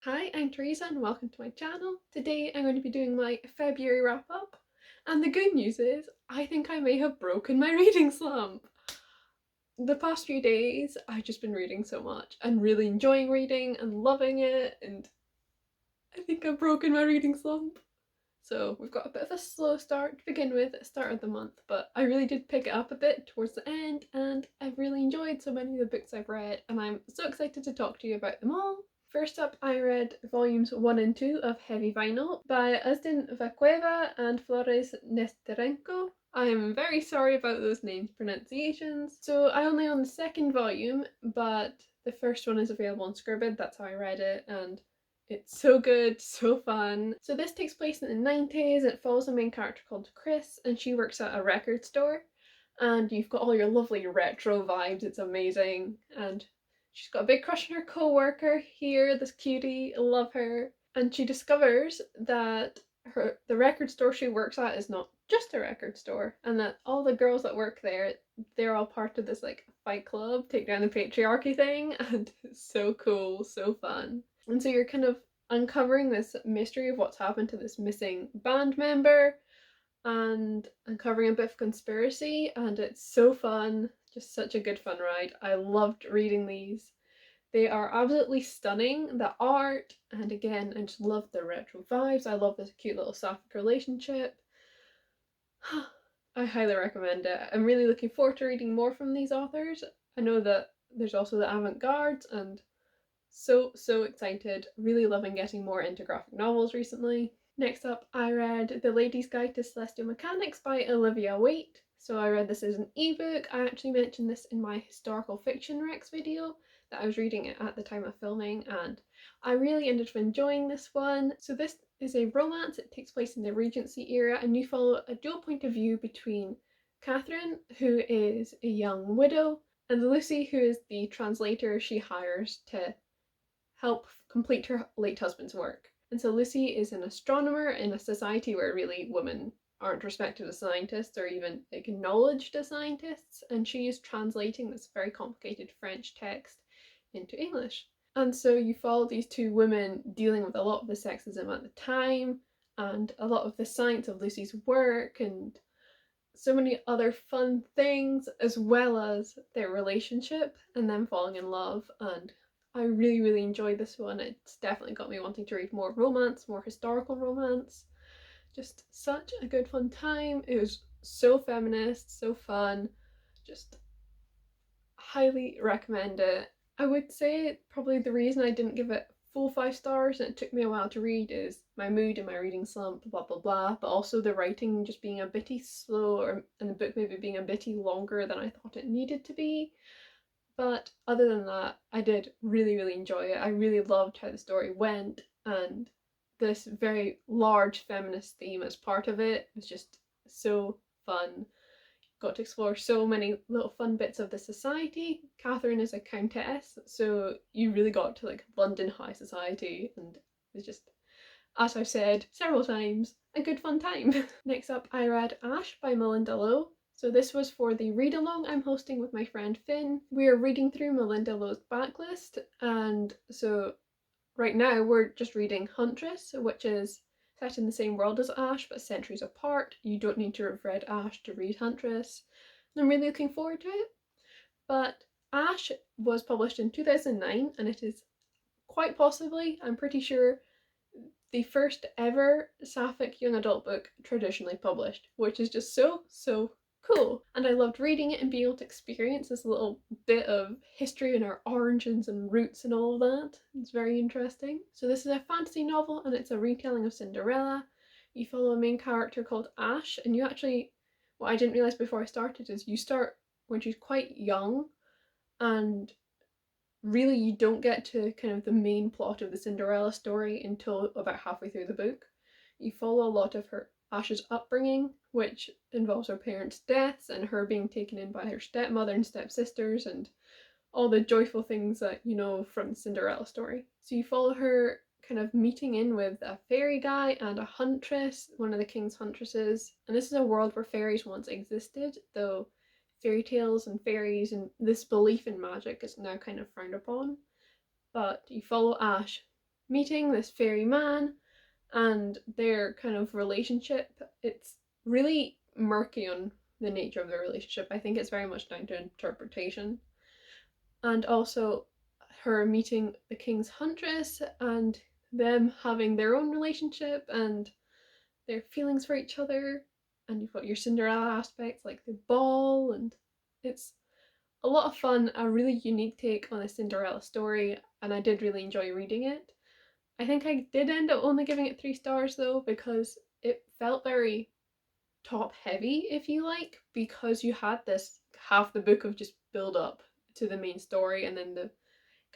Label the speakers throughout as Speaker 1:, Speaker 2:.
Speaker 1: Hi, I'm Teresa and welcome to my channel. Today I'm going to be doing my February wrap up. And the good news is, I think I may have broken my reading slump. The past few days I've just been reading so much and really enjoying reading and loving it, and I think I've broken my reading slump. So we've got a bit of a slow start to begin with at the start of the month, but I really did pick it up a bit towards the end and I've really enjoyed so many of the books I've read and I'm so excited to talk to you about them all. First up, I read volumes 1 and 2 of Heavy Vinyl by Uzdin Vacueva and Flores Nesterenko. I am very sorry about those names pronunciations. So I only own the second volume, but the first one is available on Scribd, that's how I read it, and it's so good, so fun. So this takes place in the 90s. It follows a main character called Chris, and she works at a record store. And you've got all your lovely retro vibes. It's amazing. And she's got a big crush on her co-worker here, this cutie. I love her. And she discovers that the record store she works at is not just a record store, and that all the girls that work there, they're all part of this like fight club, take down the patriarchy thing, and it's so cool, so fun. And so you're kind of uncovering this mystery of what's happened to this missing band member and uncovering a bit of conspiracy, and it's so fun. Just such a good fun ride. I loved reading these. They are absolutely stunning. The art, and again, I just love the retro vibes. I love this cute little sapphic relationship. I highly recommend it. I'm really looking forward to reading more from these authors. I know that there's also the avant-garde, and so excited. Really loving getting more into graphic novels recently. Next up, I read The Lady's Guide to Celestial Mechanics by Olivia Waite. So I read this as an ebook. I actually mentioned this in my historical fiction Rex video that I was reading it at the time of filming, and I really ended up enjoying this one. So this is a romance. It takes place in the Regency era, and you follow a dual point of view between Catherine, who is a young widow, and Lucy, who is the translator she hires to help complete her late husband's work. And so Lucy is an astronomer in a society where really women aren't respected as scientists or even acknowledged as scientists, and she is translating this very complicated French text into English. And so you follow these two women dealing with a lot of the sexism at the time and a lot of the science of Lucy's work and so many other fun things, as well as their relationship and them falling in love. And I really enjoyed this one. It's definitely got me wanting to read more romance, more historical romance. Just such a good fun time. It was so feminist, so fun. Just highly recommend it. I would say probably the reason I didn't give it full 5 stars and it took me a while to read is my mood and my reading slump, blah blah blah, but also the writing just being a bitty slow, and the book maybe being a bitty longer than I thought it needed to be. But other than that, I did really enjoy it. I really loved how the story went, and this very large feminist theme as part of it was just so fun. Got to explore so many little fun bits of the society. Catherine is a countess, so you really got to like London high society, and it's just, as I've said several times, a good fun time. Next up, I read Ash by Melinda Lowe. So this was for the read along I'm hosting with my friend Finn. We are reading through Melinda Lowe's backlist, and so right now we're just reading Huntress, which is set in the same world as Ash but centuries apart. You don't need to have read Ash to read Huntress. And I'm really looking forward to it. But Ash was published in 2009 and it is quite possibly, I'm pretty sure, the first ever sapphic young adult book traditionally published, which is just so cool. And I loved reading it and being able to experience this little bit of history and our origins and roots and all of that. It's very interesting. So this is a fantasy novel and it's a retelling of Cinderella. You follow a main character called Ash, and you actually, what I didn't realize before I started is you start when she's quite young, and really you don't get to kind of the main plot of the Cinderella story until about halfway through the book. You follow a lot of her Ash's upbringing, which involves her parents' deaths and her being taken in by her stepmother and stepsisters and all the joyful things that you know from the Cinderella story. So you follow her kind of meeting in with a fairy guy and a huntress, one of the king's huntresses. And this is a world where fairies once existed, though fairy tales and fairies and this belief in magic is now kind of frowned upon. But you follow Ash meeting this fairy man and their kind of relationship. It's really murky on the nature of their relationship. I think it's very much down to interpretation. And also her meeting the king's huntress and them having their own relationship and their feelings for each other. And you've got your Cinderella aspects like the ball, and it's a lot of fun, a really unique take on a Cinderella story, and I did really enjoy reading it. I think I did end up only giving it 3 stars though, because it felt very top heavy, if you like, because you had this half the book of just build up to the main story, and then the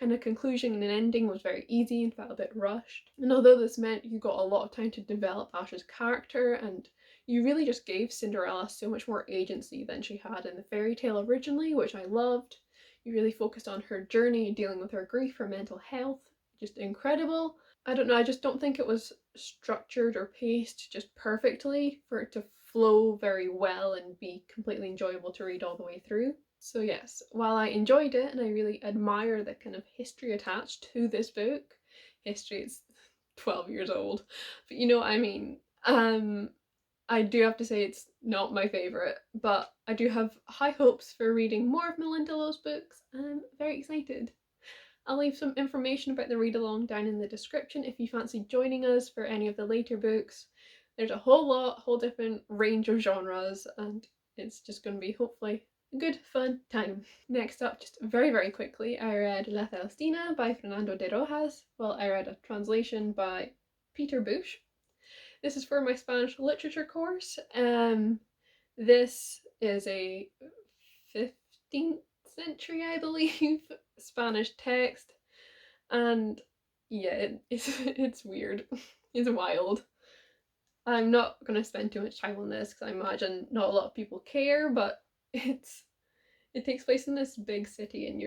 Speaker 1: kind of conclusion and ending was very easy and felt a bit rushed. And although this meant you got a lot of time to develop Asha's character, and you really just gave Cinderella so much more agency than she had in the fairy tale originally, which I loved. You really focused on her journey dealing with her grief, her mental health, just incredible. I don't know, I just don't think it was structured or paced just perfectly for it to flow very well and be completely enjoyable to read all the way through. So yes, while I enjoyed it and I really admire the kind of history attached to this book, history is 12 years old, but you know what I mean. I do have to say it's not my favourite, but I do have high hopes for reading more of Melinda Lowe's books, and I'm very excited. I'll leave some information about the read along down in the description if you fancy joining us for any of the later books. There's a whole different range of genres, and it's just going to be hopefully a good fun time. Next up, just very quickly, I read La Celestina by Fernando de Rojas. Well, I read a translation by Peter Bush. This is for my Spanish literature course. This is a 15th century, I believe, Spanish text, and yeah, it's weird. It's wild. I'm not gonna spend too much time on this because I imagine not a lot of people care, but it takes place in this big city, and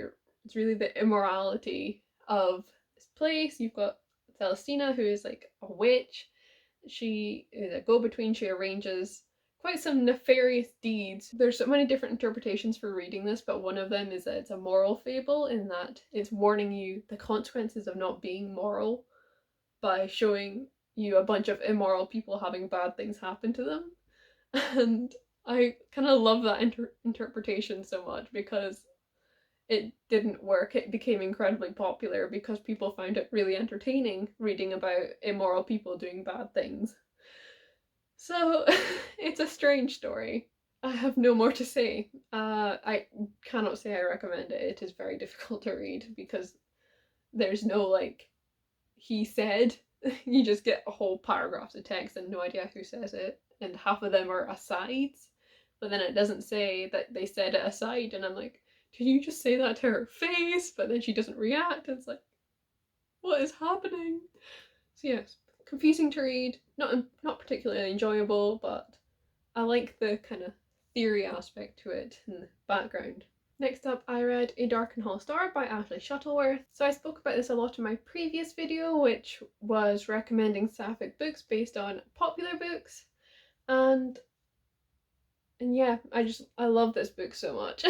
Speaker 1: it's really the immorality of this place. You've got Celestina, who is like a witch. She is a go-between. She arranges quite some nefarious deeds. There's so many different interpretations for reading this, but one of them is that it's a moral fable in that it's warning you the consequences of not being moral by showing you a bunch of immoral people having bad things happen to them. And I kind of love that interpretation so much because it didn't work. It became incredibly popular because people found it really entertaining reading about immoral people doing bad things. So it's a strange story. I have no more to say. I cannot say I recommend it. It is very difficult to read because there's no like he said. You just get a whole paragraphs of text and no idea who says it, and half of them are asides, but then it doesn't say that they said it aside, and I'm like, did you just say that to her face? But then she doesn't react. It's like, what is happening? So yes, confusing to read, not particularly enjoyable, but I like the kind of theory aspect to it in the background. Next up, I read A Dark and Whole Star by Ashley Shuttleworth. So I spoke about this a lot in my previous video, which was recommending sapphic books based on popular books, and yeah, I love this book so much.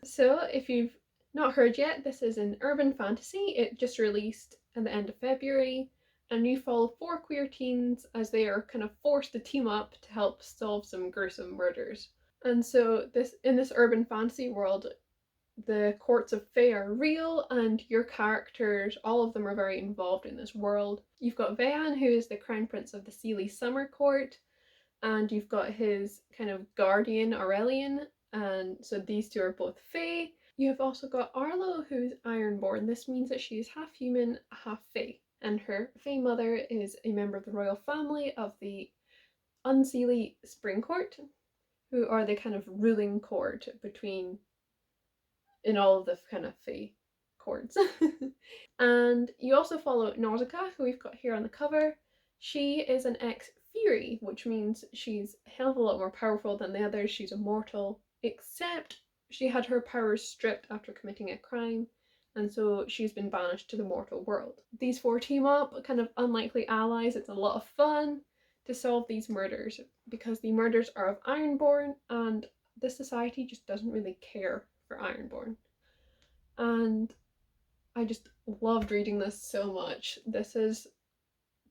Speaker 1: So if you've not heard yet, this is an urban fantasy. It just released at the end of February, and you follow 4 queer teens as they are kind of forced to team up to help solve some gruesome murders. And so in this urban fantasy world, the courts of Fae are real, and your characters, all of them, are very involved in this world. You've got Vean, who is the crown prince of the Seelie Summer Court, and you've got his kind of guardian, Aurelian, and so these two are both Fae. You have also got Arlo, who's Ironborn. This means that she is half human, half Fae, and her Fae mother is a member of the royal family of the Unseelie Spring Court, who are the kind of ruling court between in all of the kind of Fae courts. And you also follow Nausicaa, who we've got here on the cover. She is an ex-Fury, which means she's a hell of a lot more powerful than the others. She's immortal, except she had her powers stripped after committing a crime, and so she's been banished to the mortal world. These 4 team up, kind of unlikely allies. It's a lot of fun to solve these murders because the murders are of Ironborn, and this society just doesn't really care for Ironborn. And I just loved reading this so much. This is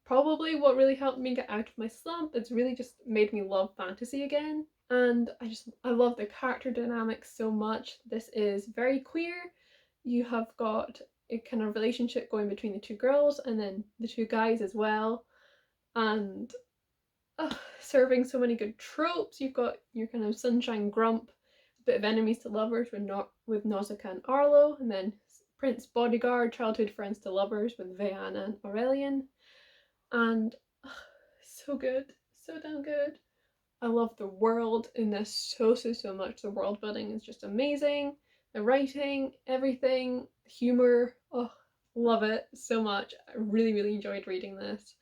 Speaker 1: probably what really helped me get out of my slump. It's really just made me love fantasy again. And I love the character dynamics so much. This is very queer. You have got a kind of relationship going between the two girls and then the two guys as well. And serving so many good tropes. You've got your kind of sunshine grump, a bit of enemies to lovers with Nausicaa and Arlo, and then Prince Bodyguard, childhood friends to lovers with Veana and Aurelian. And so good, so damn good. I love the world in this so much. The world building is just amazing. The writing, everything, humor, oh, love it so much. I really enjoyed reading this.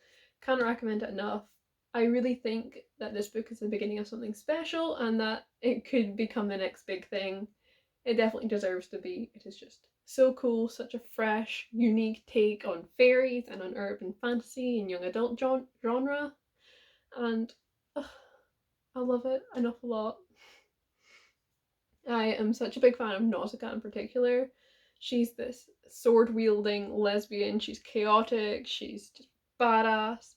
Speaker 1: Can't recommend it enough. I really think that this book is the beginning of something special and that it could become the next big thing. It definitely deserves to be. It is just so cool, such a fresh, unique take on fairies and on urban fantasy and young adult genre. And I love it an awful lot. I am such a big fan of Nausicaa in particular. She's this sword wielding lesbian. She's chaotic. She's just badass.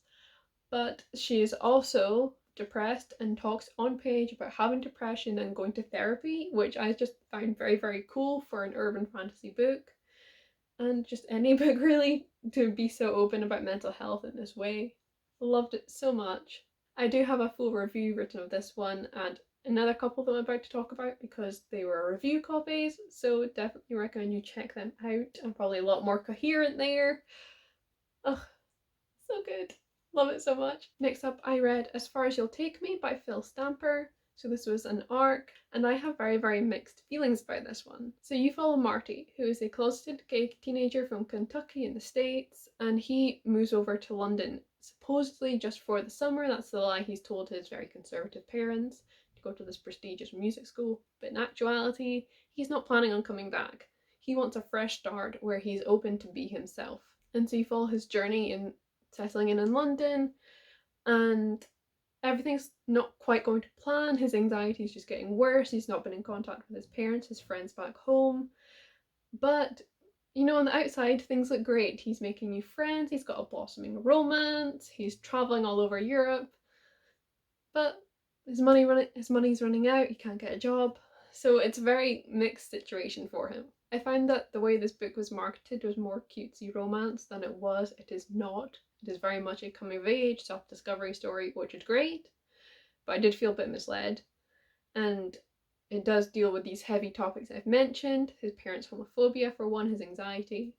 Speaker 1: But she is also depressed and talks on page about having depression and going to therapy, which I just find very cool for an urban fantasy book. And just any book really to be so open about mental health in this way. Loved it so much. I do have a full review written of this one and another couple that I'm about to talk about because they were review copies, so definitely recommend you check them out. I'm probably a lot more coherent there. Ugh, so good. Love it so much. Next up, I read As Far As You'll Take Me by Phil Stamper. So this was an arc, and I have very mixed feelings about this one. So you follow Marty, who is a closeted gay teenager from Kentucky in the States, and he moves over to London, supposedly just for the summer. That's the lie he's told his very conservative parents, to go to this prestigious music school. But in actuality, he's not planning on coming back. He wants a fresh start where he's open to be himself. And so you follow his journey in settling in London, and everything's not quite going to plan. His anxiety is just getting worse. He's not been in contact with his parents, his friends back home. But, you know, on the outside, things look great. He's making new friends, he's got a blossoming romance, he's traveling all over Europe. But his money's running out, he can't get a job. So it's a very mixed situation for him. I find that the way this book was marketed was more cutesy romance than it is not. It is very much a coming of age, self-discovery story, which is great, but I did feel a bit misled. And it does deal with these heavy topics I've mentioned, his parents' homophobia for one, his anxiety.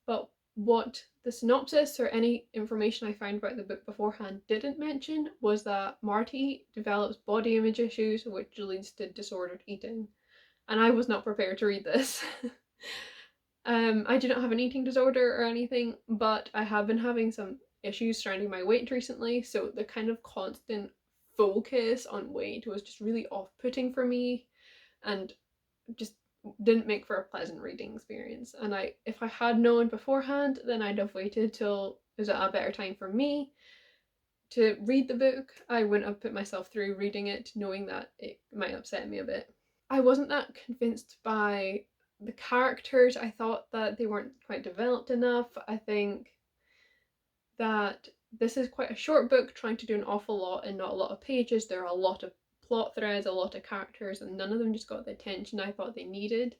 Speaker 1: But what the synopsis or any information I found about the book beforehand didn't mention was that Marty develops body image issues, which leads to disordered eating. And I was not prepared to read this. I do not have an eating disorder or anything, but I have been having some issues surrounding my weight recently, so the kind of constant focus on weight was just really off-putting for me and just didn't make for a pleasant reading experience. And if I had known beforehand, then I'd have waited till it was at a better time for me to read the book. I wouldn't have put myself through reading it knowing that it might upset me a bit. I wasn't that convinced by the characters. I thought that they weren't quite developed enough. I think that this is quite a short book trying to do an awful lot in not a lot of pages. There are a lot of plot threads, a lot of characters, and none of them just got the attention I thought they needed,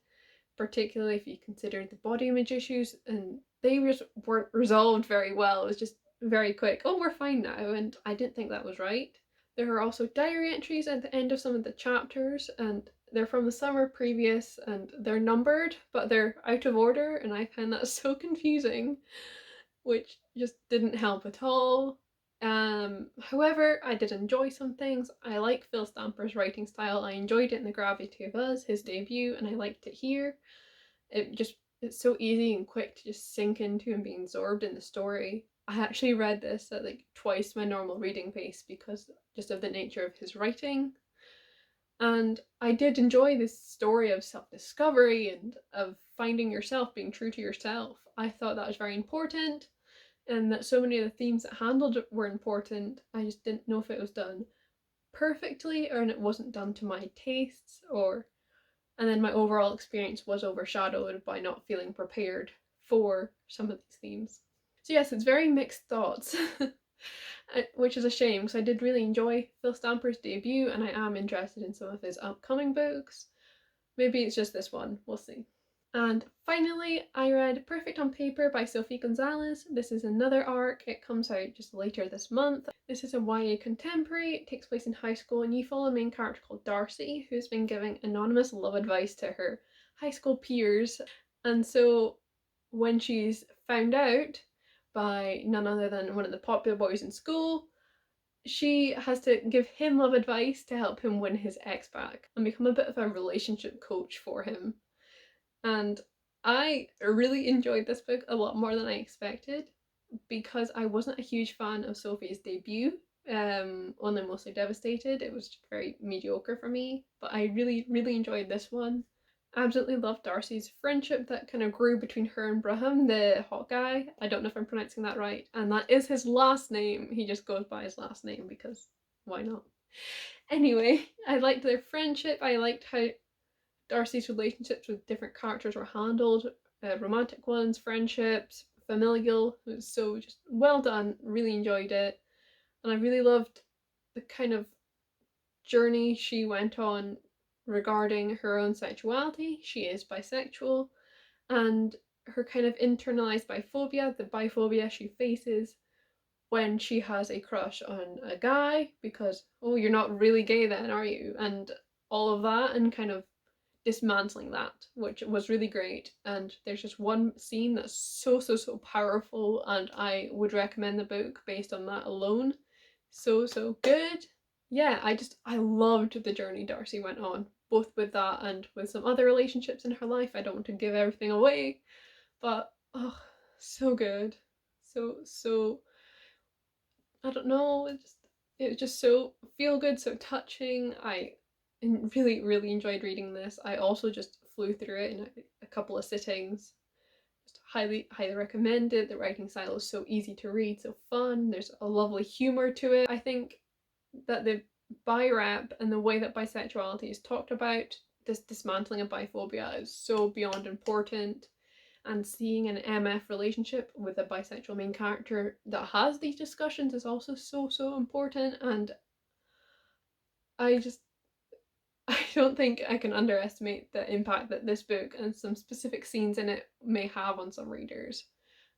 Speaker 1: particularly if you consider the body image issues, and they just weren't resolved very well. It was just very quick, oh, we're fine now, and I didn't think that was right. There are also diary entries at the end of some of the chapters, and they're from the summer previous, and they're numbered, but they're out of order, and I found that so confusing, which just didn't help at all. However, I did enjoy some things. I like Phil Stamper's writing style. I enjoyed it in The Gravity of Us, his debut, and I liked it here. It's so easy and quick to just sink into and be absorbed in the story. I actually read this at like twice my normal reading pace because just of the nature of his writing. And I did enjoy this story of self-discovery and of finding yourself, being true to yourself. I thought that was very important, and that so many of the themes that handled it were important. I just didn't know if it was done perfectly or it wasn't done to my tastes, and then my overall experience was overshadowed by not feeling prepared for some of these themes. So yes, it's very mixed thoughts, which is a shame because I did really enjoy Phil Stamper's debut and I am interested in some of his upcoming books. Maybe it's just this one, we'll see. And finally, I read Perfect on Paper by Sophie Gonzalez. This is another arc. It comes out just later this month. This is a YA contemporary. It takes place in high school, and you follow a main character called Darcy, who's been giving anonymous love advice to her high school peers. And so when she's found out by none other than one of the popular boys in school, she has to give him love advice to help him win his ex back and become a bit of a relationship coach for him. And I really enjoyed this book a lot more than I expected because I wasn't a huge fan of Sophie's debut. Only Mostly Devastated. It was just very mediocre for me, but I really, really enjoyed this one. Absolutely loved Darcy's friendship that kind of grew between her and Braham, the hot guy. I don't know if I'm pronouncing that right, and that is his last name. He just goes by his last name because why not? Anyway, I liked their friendship. I liked how Darcy's relationships with different characters were handled, romantic ones, friendships, familial. It was so just well done. Really enjoyed it, and I really loved the kind of journey she went on regarding her own sexuality. She is bisexual, and her kind of internalized biphobia, the biphobia she faces when she has a crush on a guy because, oh, you're not really gay then, are you? And all of that, and kind of dismantling that, which was really great. And there's just one scene that's so powerful, and I would recommend the book based on that alone. So good. Yeah, I loved the journey Darcy went on, both with that and with some other relationships in her life. I don't want to give everything away, but oh, so good. So I don't know, it was just so feel good, so touching. I really enjoyed reading this. I also just flew through it in a couple of sittings. Just highly recommend it. The writing style is so easy to read, so fun. There's a lovely humor to it. I think that the bi rep and the way that bisexuality is talked about, this dismantling of biphobia, is so beyond important. And seeing an MF relationship with a bisexual main character that has these discussions is also so important. And I just I don't think I can underestimate the impact that this book and some specific scenes in it may have on some readers.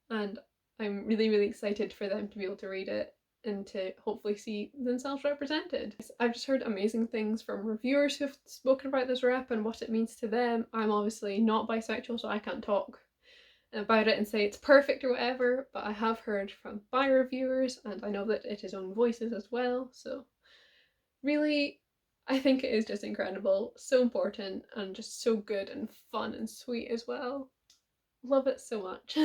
Speaker 1: And I'm really excited for them to be able to read it and to hopefully see themselves represented. I've just heard amazing things from reviewers who've spoken about this rep and what it means to them. I'm obviously not bisexual, so I can't talk about it and say it's perfect or whatever, but I have heard from bi reviewers and I know that it is own voices as well, so really I think it is just incredible, so important, and just so good and fun and sweet as well. Love it so much.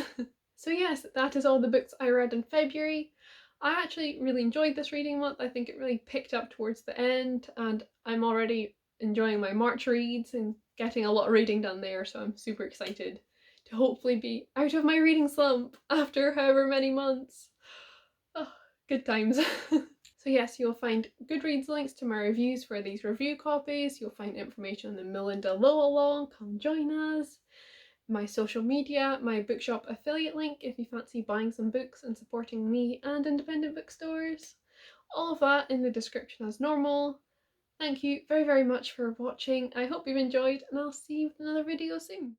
Speaker 1: So yes, that is all the books I read in February. I actually really enjoyed this reading month. I think it really picked up towards the end, and I'm already enjoying my March reads and getting a lot of reading done there, so I'm super excited to hopefully be out of my reading slump after however many months. Oh, good times. So yes, you'll find Goodreads links to my reviews for these review copies. You'll find information on the Melinda Low Along, come join us. My social media, my bookshop affiliate link if you fancy buying some books and supporting me and independent bookstores. All of that in the description as normal. Thank you very much for watching. I hope you've enjoyed, and I'll see you with another video soon.